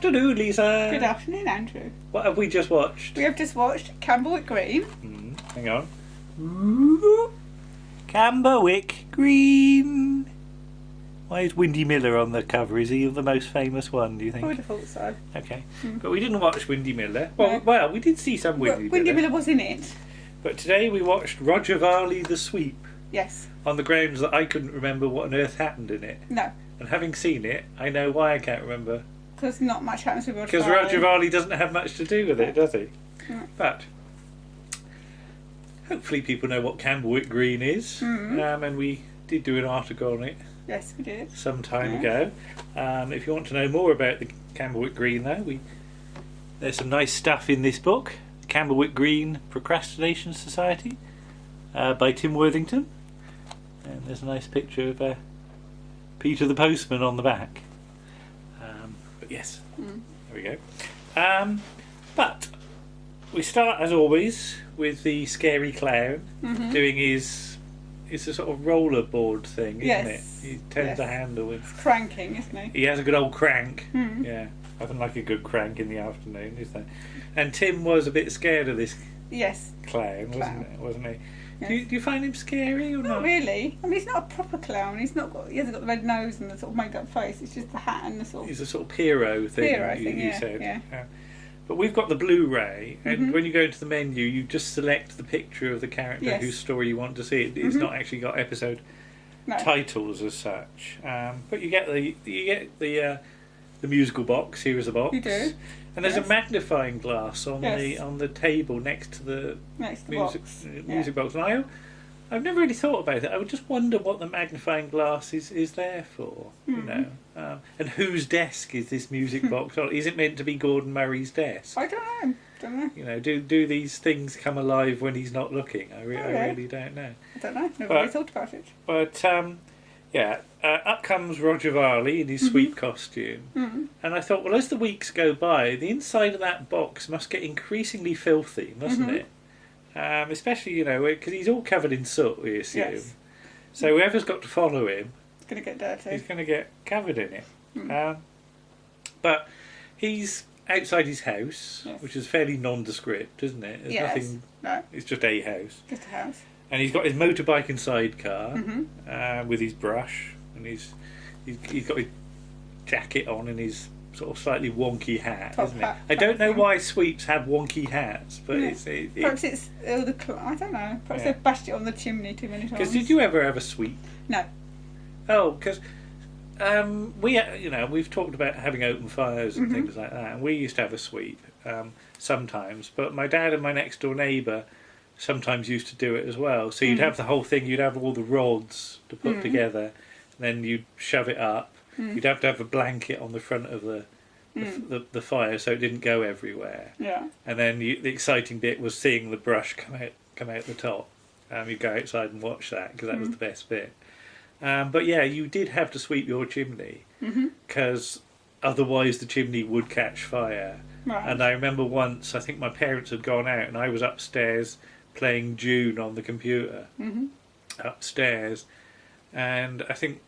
afternoon, Lisa. Good afternoon, Andrew. What have we just watched? We have just watched Camberwick Green. Hang on. Camberwick Green. Why is Windy Miller on the cover? Is he the most famous one, do you think? I would have thought so. Okay. But we didn't watch Windy Miller. Well, we did see some Windy Miller. Windy Miller was in it. But today we watched Roger Varley The Sweep. Yes. On the grounds that I couldn't remember what on earth happened in it. No. And having seen it, I know why I can't remember. Because not much happens with Roger Varley. Because Roger Varley doesn't have much to do with it, does he? No. But hopefully people know what Camberwick Green is. And we did do an article on it. Yes, we did. Some time ago. If you want to know more about the Camberwick Green, though, there's some nice stuff in this book, Camberwick Green Procrastination Society, by Tim Worthington. And there's a nice picture of Peter the Postman on the back. But yes, there we go. But we start, as always, with the scary clown doing his... It's a sort of rollerboard thing, isn't it? He turns the handle. He's cranking, isn't he? He has a good old crank. Yeah, nothing like a good crank in the afternoon, is there? And Tim was a bit scared of this clown, wasn't he? Yes. Do you find him scary or not? Not really. I mean, he's not a proper clown. He hasn't got the red nose and the sort of made up face. It's just the hat and the sort of... He's a sort of Pierrot thing, you said. Yeah. But we've got the Blu-ray, and when you go into the menu, you just select the picture of the character whose story you want to see. It's not actually got episode titles as such, but you get the musical box. Here is the box. You do. And there's a magnifying glass on the table next to the music box. And I've never really thought about it. I would just wonder what the magnifying glass is there for, you know. And whose desk is this music box on? Is it meant to be Gordon Murray's desk? I don't know. You know, do these things come alive when he's not looking? I really don't know. I don't know. Never really thought about it. But up comes Roger Varley in his sweep costume, and I thought, well, as the weeks go by, the inside of that box must get increasingly filthy, mustn't it? Especially, you know, because he's all covered in soot, we assume. Yes. So whoever's got to follow him, he's going to get dirty. He's going to get covered in it. But he's outside his house, which is fairly nondescript, isn't it? There's nothing. No. It's just a house. Just a house. And he's got his motorbike and sidecar with his brush, and he's got his jacket on and his sort of slightly wonky hat, isn't it? I don't know why sweeps have wonky hats, but perhaps it's I don't know. Perhaps they've bashed it on the chimney too many times. Because did you ever have a sweep? No. Oh, because we've talked about having open fires and things like that, and we used to have a sweep sometimes. But my dad and my next door neighbour sometimes used to do it as well. So you'd have the whole thing. You'd have all the rods to put together, and then you'd shove it up. You'd have to have a blanket on the front of the fire so it didn't go everywhere. Yeah. And then the exciting bit was seeing the brush come out the top. You'd go outside and watch that because that was the best bit. But yeah, you did have to sweep your chimney because otherwise the chimney would catch fire. Right. And I remember once, I think my parents had gone out and I was upstairs playing June on the computer upstairs, and I think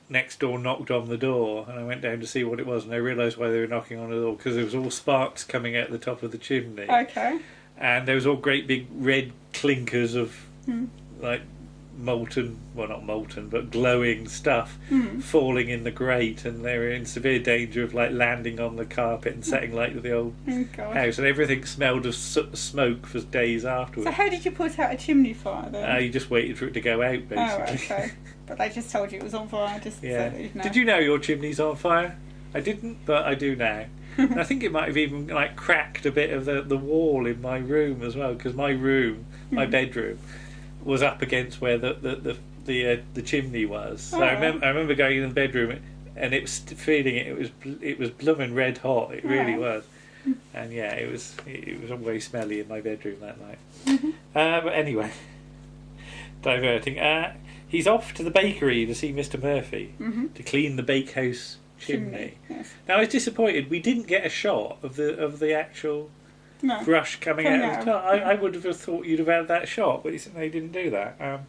next door knocked on the door, and I went down to see what it was, and I realised why they were knocking on the door, because there was all sparks coming out the top of the chimney. Okay. And there was all great big red clinkers of like molten, well not molten, but glowing stuff falling in the grate, and they were in severe danger of like landing on the carpet and setting light to the old house, and everything smelled of smoke for days afterwards. So how did you put out a chimney fire then? You just waited for it to go out, basically. Oh, okay. But they just told you it was on fire, so that you know. Did you know your chimney's on fire? I didn't, but I do now. And I think it might have even like cracked a bit of the wall in my room as well, because my room, my bedroom, was up against where the chimney was. So I remember going in the bedroom and it was feeling it was blooming red hot. It really was. And yeah, it was always smelly in my bedroom that night. But anyway, diverting. He's off to the bakery to see Mr. Murphy to clean the bakehouse chimney. Yes. Now I was disappointed we didn't get a shot of the actual brush coming out of the top. I would have thought you'd have had that shot, but they didn't do that.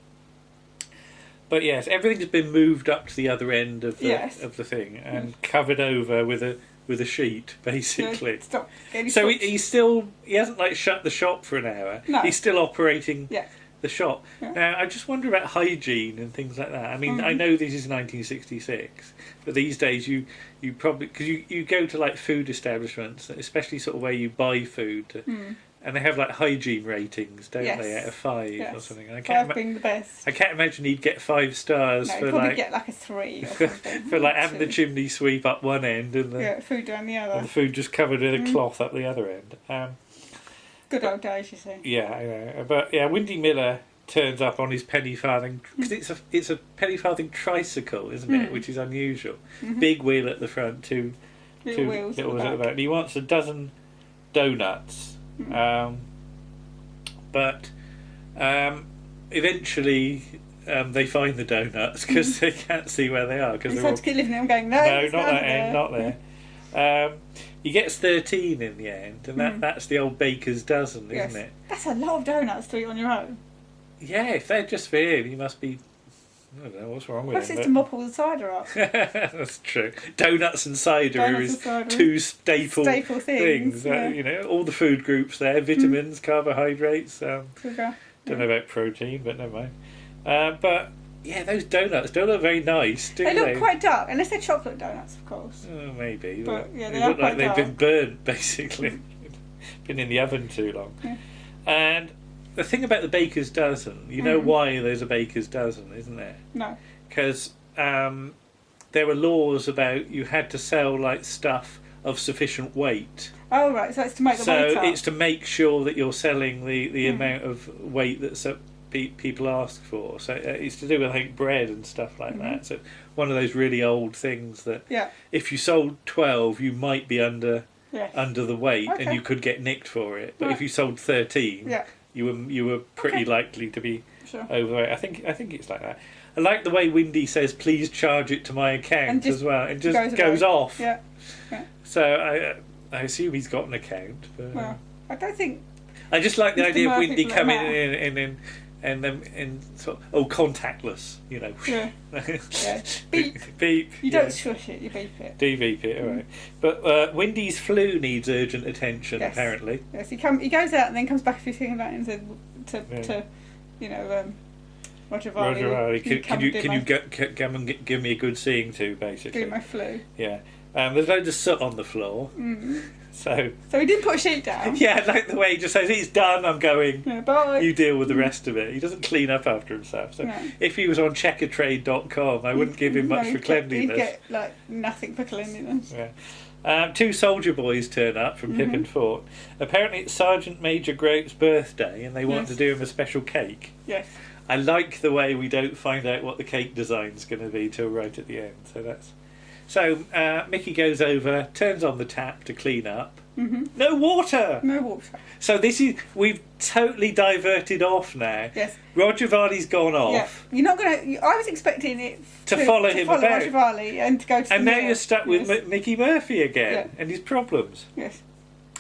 But yes, everything's been moved up to the other end of the thing and covered over with a with a sheet, basically. Stop. So he hasn't like shut the shop for an hour. No. He's still operating Yeah. the shop. Yeah. Now, I just wonder about hygiene and things like that. I mean, I know this is 1966, but these days you probably, because you go to like food establishments, especially sort of where you buy food, and they have like hygiene ratings, don't Yes. they, out of 5 Yes. or something. And 5 being the best. I can't imagine he'd get 5 stars No, for you'd probably like get like a 3 or something. for like having the 2. chimney sweep up one end and the, food down the and other. the food just covered in a cloth up the other end. Good old days, you see. Yeah, I know. But yeah, Windy Miller turns up on his penny farthing, because it's a penny farthing tricycle, isn't it? Which is unusual. Big wheel at the front, two Little wheels little at the wheels at the back. back. And he wants a dozen donuts. But eventually they find the donuts because they can't see where they are. He starts to keep living there and going, no, no, it's not that end, there. not there. He gets 13 in the end, and that's the old baker's dozen, Yes. isn't it? That's a lot of donuts to eat on your own. Yeah, if they're just for him, he must be. I don't know what's wrong with Perhaps him. it's to mop all the cider up. That's true. Donuts and cider Donuts is and cider. two staple things. Yeah. You know, all the food groups there: vitamins, carbohydrates. Sugar. Don't know about protein, but never mind. But yeah, those donuts don't look very nice, do They they? look quite dark, unless they're chocolate donuts, of course. Oh, maybe. But, yeah, they they are look like quite they've been dark. burnt, basically. Been in the oven too long. Yeah. And the thing about the baker's dozen, you know why there's a baker's dozen, isn't there? No. Because there were laws about you had to sell like stuff of sufficient weight. Oh, right, so it's to make the So weight up. it's to make sure that you're selling the amount of weight that people ask for. So it's to do with, I think, bread and stuff like that. So one of those really old things that if you sold 12, you might be under the weight and you could get nicked for it. But if you sold 13, you were pretty likely to be overweight. I think it's like that. I like the way Windy says, "Please charge it to my account" as well. It just goes off. Yeah. So I assume he's got an account. But, Well, I don't think. I just like the Mr. idea of Murphy Windy let coming him in and then sort of, contactless, you know. Yeah. Beep. Beep. You don't shush it, you beep it. Do beep it, all right. But Windy's flu needs urgent attention, apparently. Yes, he goes out and then comes back a few things about it and said to Roger Varley. Roger Varley, can you come and give me a good seeing to, basically? do my flu. Yeah. There's loads of soot on the floor. So he didn't put a sheet down. yeah, I like the way he just says, "It's done, I'm going. Yeah, bye. You deal with the rest of it." He doesn't clean up after himself. So if he was on checkertrade.com, I wouldn't give him much for cleanliness. He'd get like nothing for cleanliness. Yeah. 2 soldier boys turn up from Pippin Fort. Apparently it's Sergeant Major Grope's birthday and they want to do him a special cake. Yes. I like the way we don't find out what the cake design's going to be till right at the end. So Mickey goes over, turns on the tap to clean up. No water. No water. So we've totally diverted off now. Yes. Roger Varley's gone off. Yeah. You're not going to. I was expecting it to follow him about. Roger Varley and to go to. And the now mill. you're stuck with Mickey Murphy again and his problems. Yes.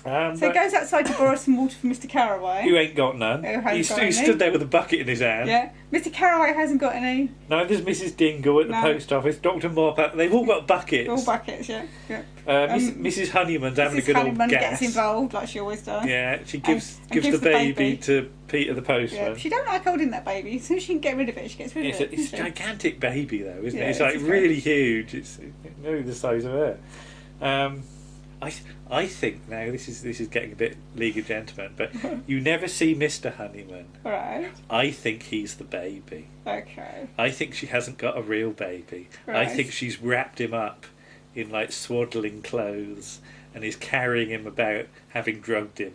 So he goes outside to borrow some water from Mr. Caraway. You ain't got none. He stood there with a bucket in his hand. Yeah. Mr. Caraway hasn't got any. Neither's Mrs. Dingle at the post office. Dr. Mop, they've all got buckets. All buckets, yeah. Mrs. Honeyman's having a good Honeyman old gas. gets involved like she always does. Yeah, she gives gives the baby to Peter the postman. Yeah. She don't like holding that baby. As soon as she can get rid of it, she gets rid of it. It's a gigantic baby though, isn't it? It's Yeah, like really huge. It's nearly the size of her. I think now this is getting a bit League of Gentlemen, but you never see Mr. Honeyman. Right. I think he's the baby. Okay. I think she hasn't got a real baby. Right. I think she's wrapped him up in like swaddling clothes and is carrying him about, having drugged him,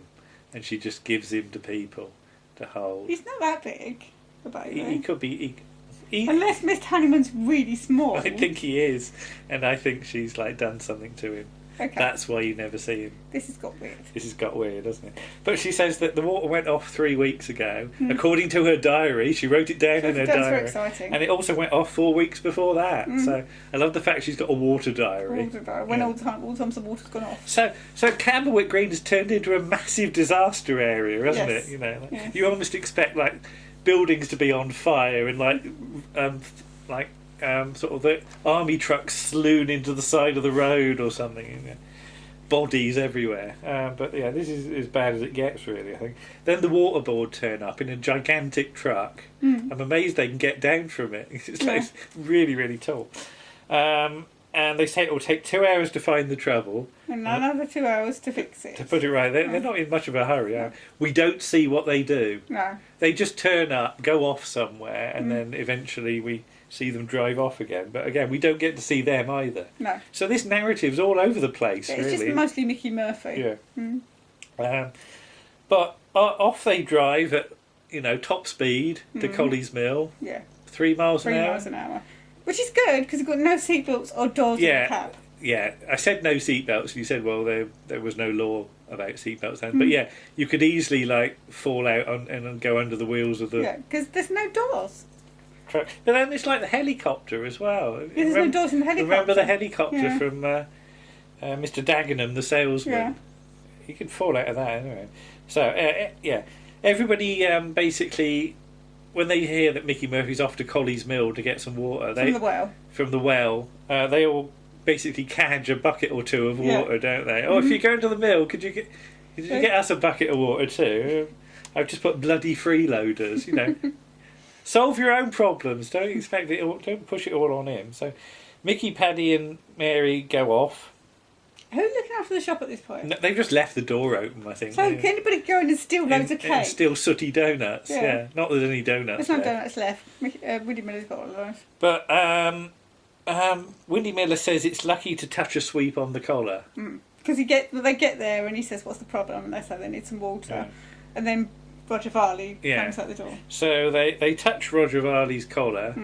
and she just gives him to people to hold. He's not that big, the baby. He could be. Unless Mr. Honeyman's really small. I think he is, and I think she's like done something to him. Okay. That's why you never see him. This has got weird. This has got weird, hasn't it? But she says that the water went off 3 weeks ago. According to her diary, she wrote it down in her That's diary. very exciting. And it also went off 4 weeks before that. So I love the fact she's got a water diary. Water diary. When all times the water's gone off. So Camberwick Green has turned into a massive disaster area, hasn't Yes. it? You know, Yes. you almost expect like buildings to be on fire and like sort of the army trucks slewn into the side of the road or something. You know. Bodies everywhere. But yeah, this is as bad as it gets, really, I think. Then the waterboard turn up in a gigantic truck. I'm amazed they can get down from it. It's, like, it's really, really tall. And they say it will take 2 hours to find the trouble. And another 2 hours to fix it. To put it right. They're not in much of a hurry. We don't see what they do. No. They just turn up, go off somewhere, and then eventually we see them drive off again. But again, we don't get to see them either. No. So this narrative's all over the place, It's really. just mostly Mickey Murphy. Yeah. But off they drive at, top speed to Colley's Mill. Yeah. 3 miles an hour. 3 miles an hour. Which is good, because you've got no seatbelts or doors in the cab. Yeah, I said no seatbelts, and you said, well, there was no law about seatbelts then. But yeah, you could easily fall out and go under the wheels of the... Yeah, because there's no doors. Truck. But then it's like the helicopter as well. Yeah, there's no doors in the helicopter. Remember the helicopter from Mr. Dagenham, the salesman? Yeah. He could fall out of that anyway. So, yeah, everybody basically... When they hear that Mickey Murphy's off to Colley's Mill to get some water, from the well, they all basically cadge a bucket or two of water, don't they? Oh, if you're going to the mill, could you get us a bucket of water too? I've just put bloody freeloaders, Solve your own problems. Don't expect it. Don't push it all on him. So, Mickey, Paddy, and Mary go off. Who's looking after the shop at this point? No, they've just left the door open, I think. So can anybody go in and steal loads of cake? And steal sooty donuts, yeah. Not that there's any donuts There's no donuts left. Windy Miller's got all of those. But Windy Miller says it's lucky to touch a sweep on the collar. Because they get there and he says, what's the problem? And they say they need some water. Yeah. And then Roger Varley comes out the door. So they touch Roger Varley's collar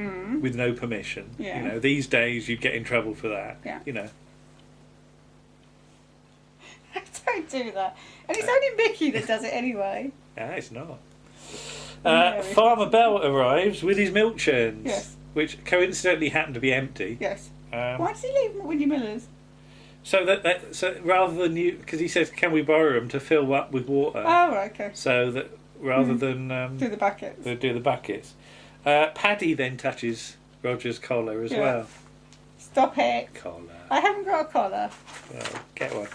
with no permission. Yeah. These days you'd get in trouble for that. Yeah. Don't do that. And it's only Mickey that does it anyway. Yeah, it's not. Farmer Bell arrives with his milk churns, which coincidentally happen to be empty. Yes. Why does he leave them at Windy Miller's? So so rather than because he says, can we borrow them to fill up with water? Oh, right, okay. So that rather than do the buckets. Do the buckets. Paddy then touches Roger's collar as well. Stop it. Collar. I haven't got a collar. Well, get one.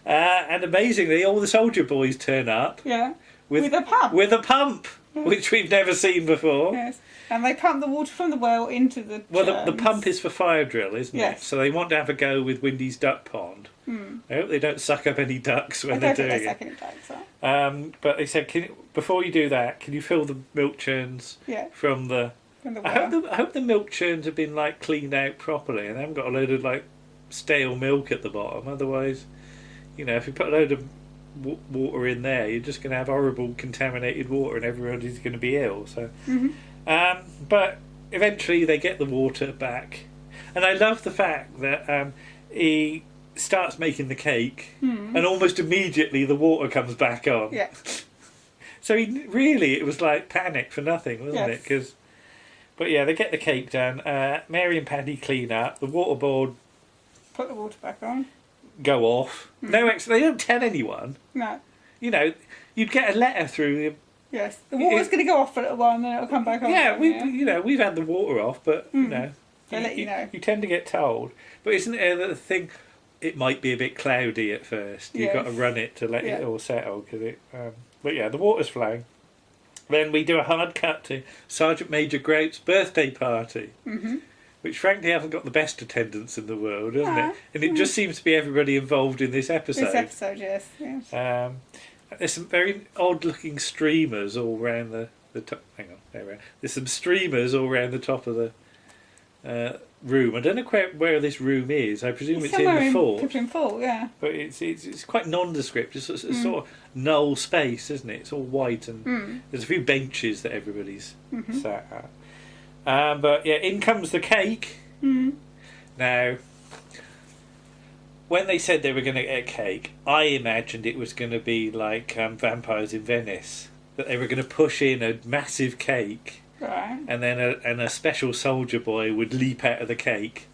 And amazingly, all the soldier boys turn up. Yeah. With a pump. With a pump, which we've never seen before. Yes. And they pump the water from the well into the Well, the pump is for fire drill, isn't it? So they want to have a go with Windy's duck pond. I hope they don't suck up any ducks when they're doing it. Suck any ducks, but they said, before you do that, can you fill the milk churns from the... From the well. I hope the milk churns have been cleaned out properly and they haven't got a load of stale milk at the bottom. Otherwise... if you put a load of water in there, you're just going to have horrible contaminated water and everybody's going to be ill. So, but eventually they get the water back. And I love the fact that he starts making the cake and almost immediately the water comes back on. Yeah. So it was like panic for nothing, wasn't it? But yeah, they get the cake done. Mary and Paddy clean up. The waterboard... Put the water back on. Go off. No, they don't tell anyone. No. You'd get a letter through the... Yes, the water's going to go off for a little while and then it'll come back on. Yeah, we've had the water off, but they let you know. You tend to get told, but isn't it the thing? It might be a bit cloudy at first. You've got to run it to let it all settle because it. But yeah, the water's flowing. Then we do a hard cut to Sergeant Major Grout's birthday party. Which frankly hasn't got the best attendance in the world, doesn't it? And it just seems to be everybody involved in this episode. Yes. There's some very odd-looking streamers all around the top. Hang on, there we are. There's some streamers all around the top of the room. I don't know where this room is. I presume it's in the fort. Pippin Fort, yeah. But it's quite nondescript. It's sort of null space, isn't it? It's all white and there's a few benches that everybody's sat at. But yeah, in comes the cake. Now, when they said they were going to get a cake, I imagined it was going to be like Vampires in Venice, that they were going to push in a massive cake, and then a special soldier boy would leap out of the cake.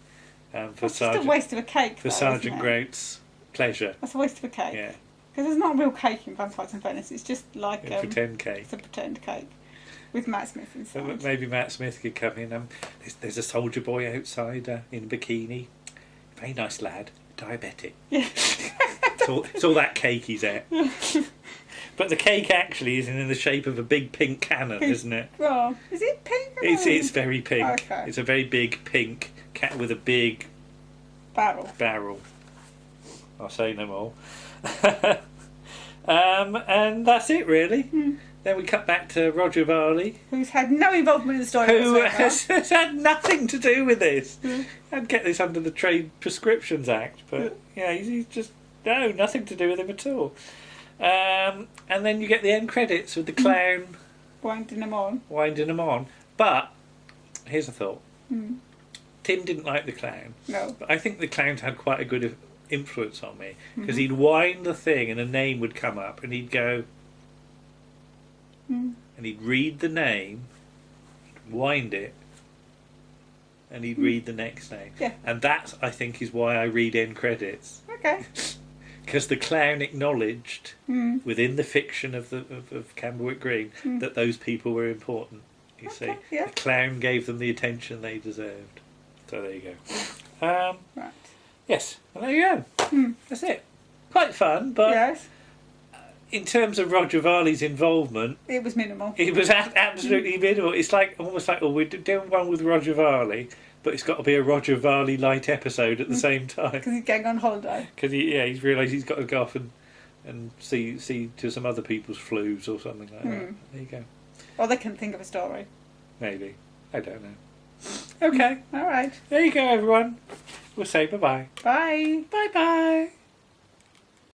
That's just a waste of a cake. For Sergeant Grout's pleasure. That's a waste of a cake. Yeah. Because there's not a real cake in Vampires in Venice. It's just like a pretend cake. It's a pretend cake. With Matt Smith inside. Maybe Matt Smith could come in. There's a soldier boy outside in a bikini. Very nice lad. Diabetic. Yeah. It's all that cake he's at. But the cake actually is in the shape of a big pink cannon, isn't it? Oh, is it pink? It's very pink. Okay. It's a very big pink cat with a big barrel. I'll say no more. And that's it, really. Then we cut back to Roger Varley, who's had no involvement in the story who has had nothing to do with this. I'd get this under the Trade Prescriptions Act, but he's just nothing to do with him at all. And then you get the end credits with the clown winding them on. But here's a thought. Tim didn't like the clown. No. But I think the clown's had quite a good influence on me, because he'd wind the thing and a name would come up and he'd go, and he'd read the name, he'd wind it, and he'd read the next name. Yeah. And that, I think, is why I read end credits. Okay. Because the clown acknowledged within the fiction of Camberwick Green that those people were important. You see, yeah. The clown gave them the attention they deserved. So there you go. Right. Yes, well, there you go. That's it. Quite fun, but yes. In terms of Roger Varley's involvement, it was minimal. It was absolutely minimal. It's almost like we're doing one with Roger Varley, but it's got to be a Roger Varley light episode at the same time. Because he's going on holiday. Because he's realised he's got to go off and see to some other people's flus or something like that. There you go. Or they can think of a story. Maybe. I don't know. Okay. All right. There you go, everyone. We'll say bye-bye. Bye. Bye-bye.